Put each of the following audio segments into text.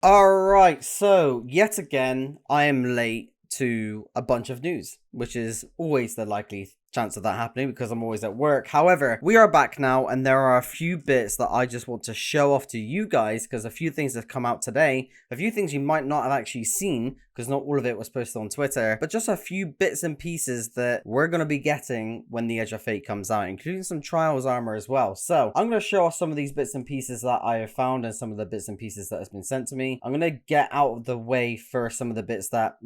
Alright, so yet again, I am late to a bunch of news, which is always the likely chance of that happening because I'm always at work. However, we are back now, and there are a few bits that I just want to show off to you guys because a few things have come out today, a few things you might not have actually seen because not all of it was posted on Twitter, but just a few bits and pieces that we're going to be getting when the Edge of Fate comes out, including some Trials armor as well. So I'm going to show off some of these bits and pieces that I have found and some of the bits and pieces that has been sent to me. I'm going to get out of the way for some of the bits that,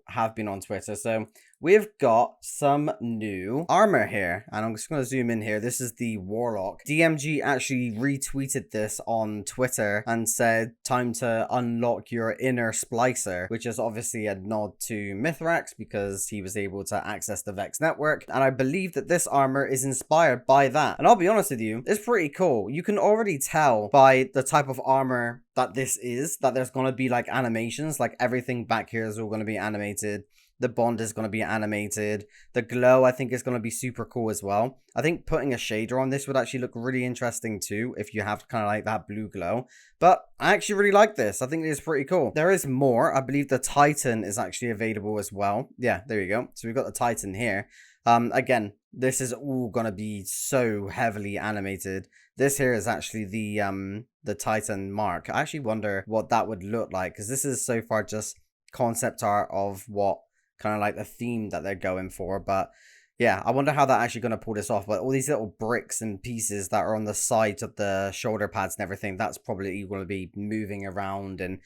have been on Twitter. So we've got some new armor here, and I'm just going to zoom in here. This is the Warlock. DMG actually retweeted this on Twitter and said, time to unlock your inner Splicer, which is obviously a nod to Mithrax because he was able to access the Vex network, and I believe that this armor is inspired by that. And I'll be honest with you, it's pretty cool. You can already tell by the type of armor that this is, that there's going to be like animations, like everything back here is all going to be animated. The bond is going to be animated. The glow, I think, is going to be super cool as well. I think putting a shader on this would actually look really interesting too, if you have kind of like that blue glow. But I actually really like this. I think it is pretty cool. There is more. I believe the Titan is actually available as well. Yeah, there you go. So we've got the Titan here. Again, this is all going to be so heavily animated. This here is actually the Titan mark. I actually wonder what that would look like, because this is so far just concept art of what kind of like the theme that they're going for. But yeah, I wonder how they're actually going to pull this off. But all these little bricks and pieces that are on the sides of the shoulder pads and everything, that's probably going to be moving around and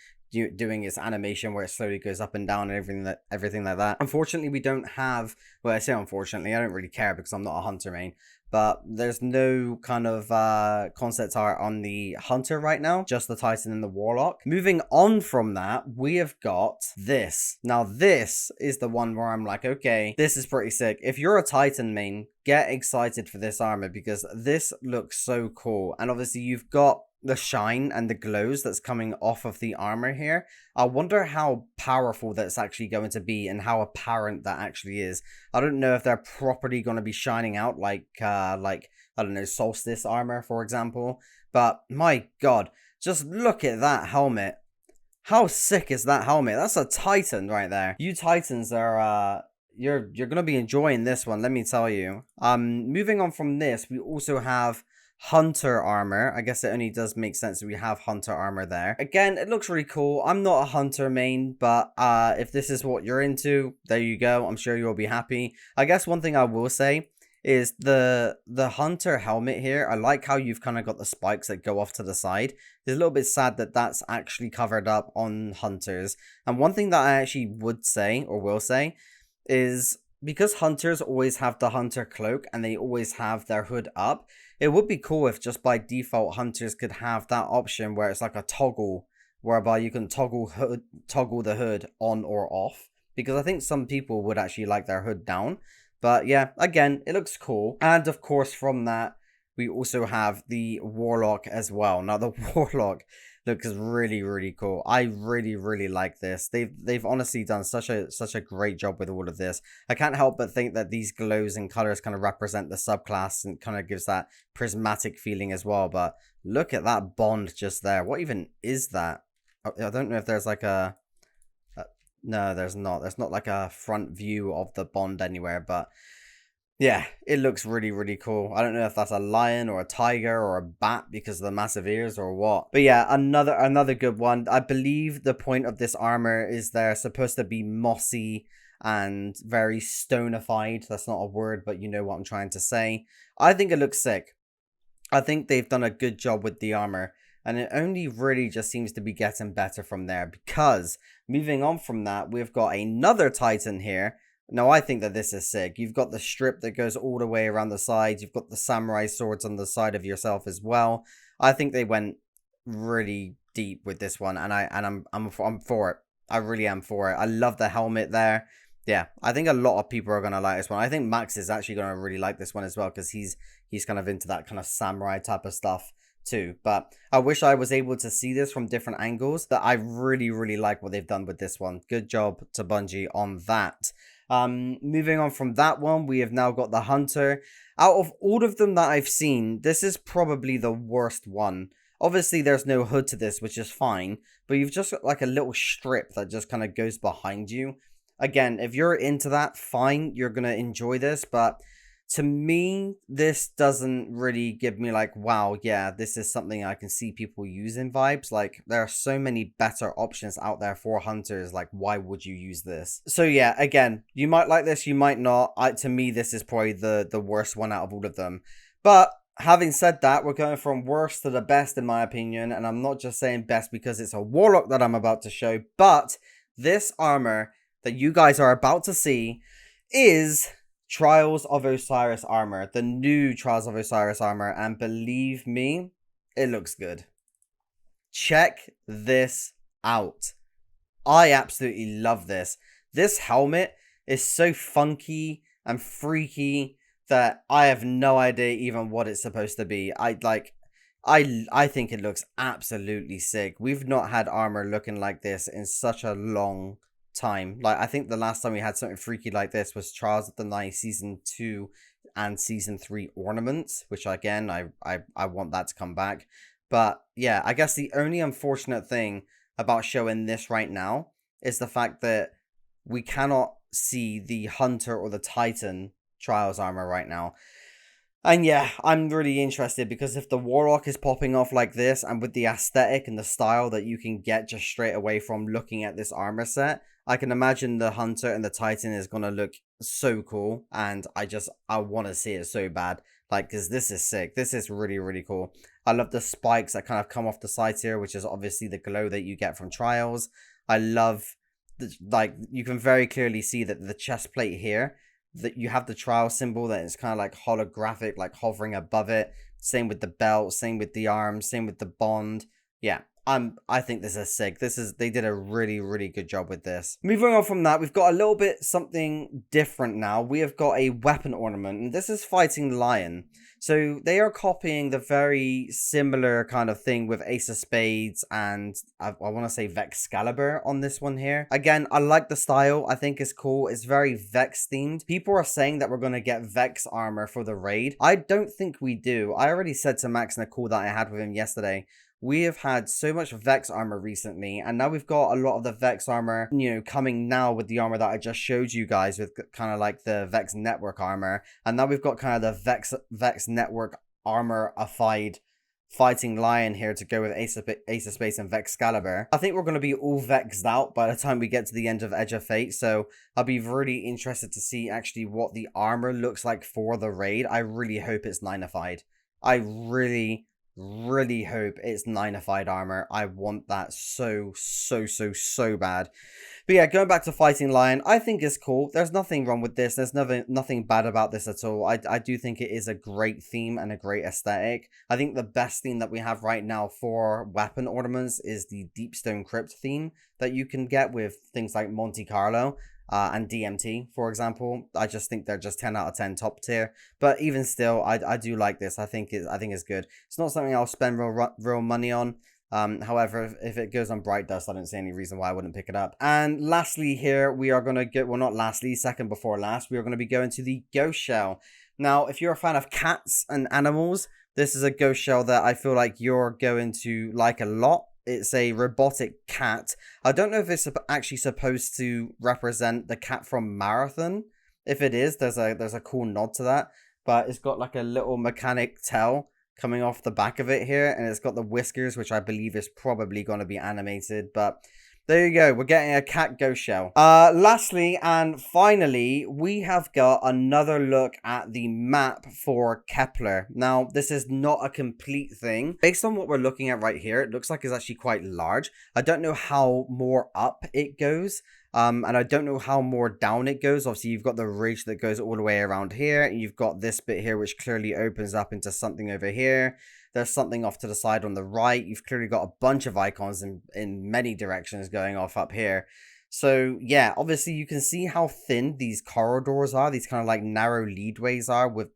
doing its animation where it slowly goes up and down and everything like that. Unfortunately, we don't have, well, I say unfortunately, I don't really care because I'm not a hunter main, but there's no kind of concept art on the hunter right now, just the Titan and the Warlock. Moving on from that, we have got this. Now this is the one where I'm like, okay, this is pretty sick. If you're a Titan main, get excited for this armor because this looks so cool. And obviously you've got the shine and the glows that's coming off of the armor here. I wonder how powerful that's actually going to be and how apparent that actually is. I don't know if they're properly going to be shining out like I don't know, Solstice armor, for example. But my god, just look at that helmet. How sick is that helmet? That's a Titan right there. You Titans are you're gonna be enjoying this one, let me tell you. Moving on from this, we also have Hunter armor. I guess it only does make sense that we have Hunter armor there. Again, it looks really cool. I'm not a Hunter main, but if this is what you're into, there you go. I'm sure you'll be happy. I guess one thing I will say is the Hunter helmet here. I like how you've kind of got the spikes that go off to the side. It's a little bit sad that that's actually covered up on Hunters. And one thing that I actually would say, or will say, is because Hunters always have the Hunter cloak and they always have their hood up, it would be cool if just by default Hunters could have that option where it's like a toggle, whereby you can toggle the hood on or off, because I think some people would actually like their hood down. But yeah, again, it looks cool. And of course from that, we also have the Warlock as well. Now the Warlock looks really, really cool. I really, really like this. They've honestly done such a great job with all of this. I can't help but think that these glows and colors kind of represent the subclass and kind of gives that prismatic feeling as well. But look at that bond just there. What even is that? I don't know if there's like a no, there's not. There's not like a front view of the bond anywhere, but yeah, it looks really, really cool. I don't know if that's a lion or a tiger or a bat because of the massive ears or what. But yeah, another good one. I believe the point of this armor is they're supposed to be mossy and very stonified. That's not a word, but you know what I'm trying to say. I think it looks sick. I think they've done a good job with the armor. And it only really just seems to be getting better from there, because moving on from that, we've got another Titan here. Now, I think that this is sick. You've got the strip that goes all the way around the sides. You've got the samurai swords on the side of yourself as well. I think they went really deep with this one, and I'm for it. I really am for it. I love the helmet there. Yeah, I think a lot of people are gonna like this one. I think Max is actually gonna really like this one as well, because he's kind of into that kind of samurai type of stuff too. But I wish I was able to see this from different angles. That I really, really like what they've done with this one. Good job to Bungie on that. Moving on from that one, we have now got the Hunter. Out of all of them that I've seen, this is probably the worst one. Obviously, there's no hood to this, which is fine, but you've just got like a little strip that just kind of goes behind you. Again, if you're into that, fine, you're gonna enjoy this, but to me, this doesn't really give me like, wow, yeah, this is something I can see people using vibes. Like, there are so many better options out there for hunters. Like, why would you use this? So yeah, again, you might like this, you might not. To me, this is probably the worst one out of all of them. But having said that, we're going from worst to the best in my opinion, and I'm not just saying best because it's a Warlock that I'm about to show, but this armor that you guys are about to see is Trials of Osiris armor, the new Trials of Osiris armor, and believe me, it looks good. Check this out. I absolutely love this. This helmet is so funky and freaky that I have no idea even what it's supposed to be. I think it looks absolutely sick. We've not had armor looking like this in such a long time. Like, I think the last time we had something freaky like this was Trials of the Night Season 2 and Season 3 ornaments, which again, I want that to come back. But yeah, I guess the only unfortunate thing about showing this right now is the fact that we cannot see the Hunter or the Titan Trials armor right now. And yeah, I'm really interested because if the Warlock is popping off like this and with the aesthetic and the style that you can get just straight away from looking at this armor set, I can imagine the Hunter and the Titan is going to look so cool, and I want to see it so bad. Like, because this is sick. This is really, really cool. I love the spikes that kind of come off the sides here, which is obviously the glow that you get from Trials. I love, like, you can very clearly see that the chest plate here, that you have the Trial symbol that is kind of like holographic, like hovering above it. Same with the belt, same with the arms, same with the bond. Yeah, I think this is sick. They did a really, really good job with this. Moving on from that, we've got a little bit something different now. We have got a weapon ornament, and this is Fighting Lion. So they are copying the very similar kind of thing with Ace of Spades and I want to say Vexcalibur on this one here. Again, I like the style. I think it's cool. It's very Vex themed. People are saying that we're going to get Vex armor for the raid. I don't think we do. I already said to Max in a call that I had with him yesterday, we have had so much Vex armor recently, and now we've got a lot of the Vex armor, you know, coming now with the armor that I just showed you guys with kind of like the Vex network armor, and now we've got kind of the Vex network armor-ified Fighting Lion here to go with Ace of Spades and Vexcalibur. I think we're going to be all Vexed out by the time we get to the end of Edge of Fate, so I'll be really interested to see actually what the armor looks like for the raid. I really hope it's nine-ified. I really hope it's nine-ified armor. I want that so bad. But yeah, going back to Fighting Lion, I think it's cool. There's nothing wrong with this. There's nothing bad about this at all. I do think it is a great theme and a great aesthetic. I think the best theme that we have right now for weapon ornaments is the Deepstone Crypt theme that you can get with things like Monte Carlo. And DMT, for example. I just think they're just 10 out of 10 top tier. But even still, I do like this. I think it's good. It's not something I'll spend real money on. However, if it goes on Bright Dust, I don't see any reason why I wouldn't pick it up. And lastly here, we are going to get, well, not lastly, second before last, we are going to be going to the Ghost Shell. Now, if you're a fan of cats and animals, this is a Ghost Shell that I feel like you're going to like a lot. It's a robotic cat. I don't know if it's actually supposed to represent the cat from Marathon. If it is, there's a cool nod to that. But it's got like a little mechanic tail coming off the back of it here. And it's got the whiskers, which I believe is probably going to be animated. But there you go. We're getting a cat Ghost Shell. Lastly and finally, we have got another look at the map for Kepler. Now, this is not a complete thing. Based on what we're looking at right here, it looks like it's actually quite large. I don't know how more up it goes. And I don't know how more down it goes. Obviously, you've got the ridge that goes all the way around here. And you've got this bit here, which clearly opens up into something over here. There's something off to the side on the right. You've clearly got a bunch of icons in many directions going off up here. So, yeah, obviously you can see how thin these corridors are. These kind of like narrow leadways are with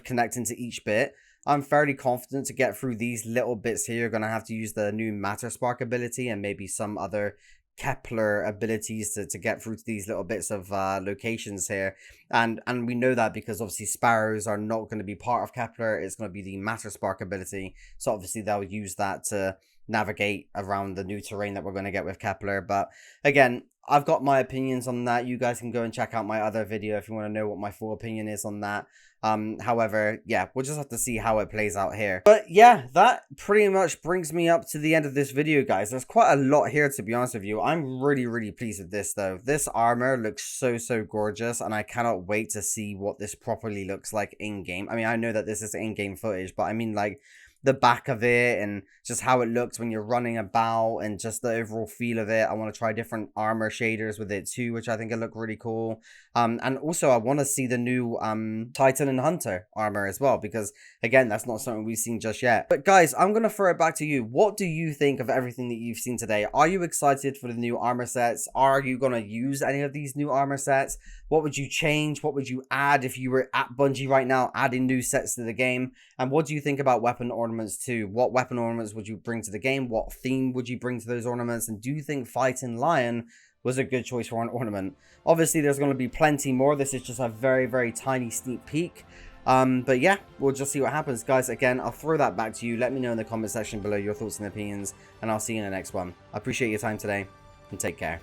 connecting to each bit. I'm fairly confident to get through these little bits here. You're going to have to use the new Matter Spark ability and maybe some other Kepler abilities to get through to these little bits of locations here. And we know that because obviously sparrows are not going to be part of Kepler. It's going to be the matter spark ability. So obviously they'll use that to navigate around the new terrain that we're going to get with Kepler. But again, I've got my opinions on that. You guys can go and check out my other video if you want to know what my full opinion is on that. However, yeah, we'll just have to see how it plays out here. But yeah, that pretty much brings me up to the end of this video, guys. There's quite a lot here, to be honest with you. I'm really pleased with this, though. This armor looks so gorgeous, and I cannot wait to see what this properly looks like in-game. I mean, I know that this is in-game footage, but I mean, like, the back of it and just how it looks when you're running about and just the overall feel of it. I want to try different armor shaders with it too, which I think will look really cool. And also I want to see the new Titan and Hunter armor as well, because again, that's not something we've seen just yet. But guys, I'm going to throw it back to you. What do you think of everything that you've seen today? Are you excited for the new armor sets? Are you going to use any of these new armor sets? What would you change? What would you add if you were at Bungie right now, adding new sets to the game? And what do you think about weapon ornaments too? What weapon ornaments would you bring to the game? What theme would you bring to those ornaments? And do you think Fighting Lion was a good choice for an ornament? Obviously, there's going to be plenty more. This is just a very tiny sneak peek. But yeah, we'll just see what happens, guys. Again, I'll throw that back to you. Let me know in the comment section below your thoughts and opinions, and I'll see you in the next one. I appreciate your time today, and take care.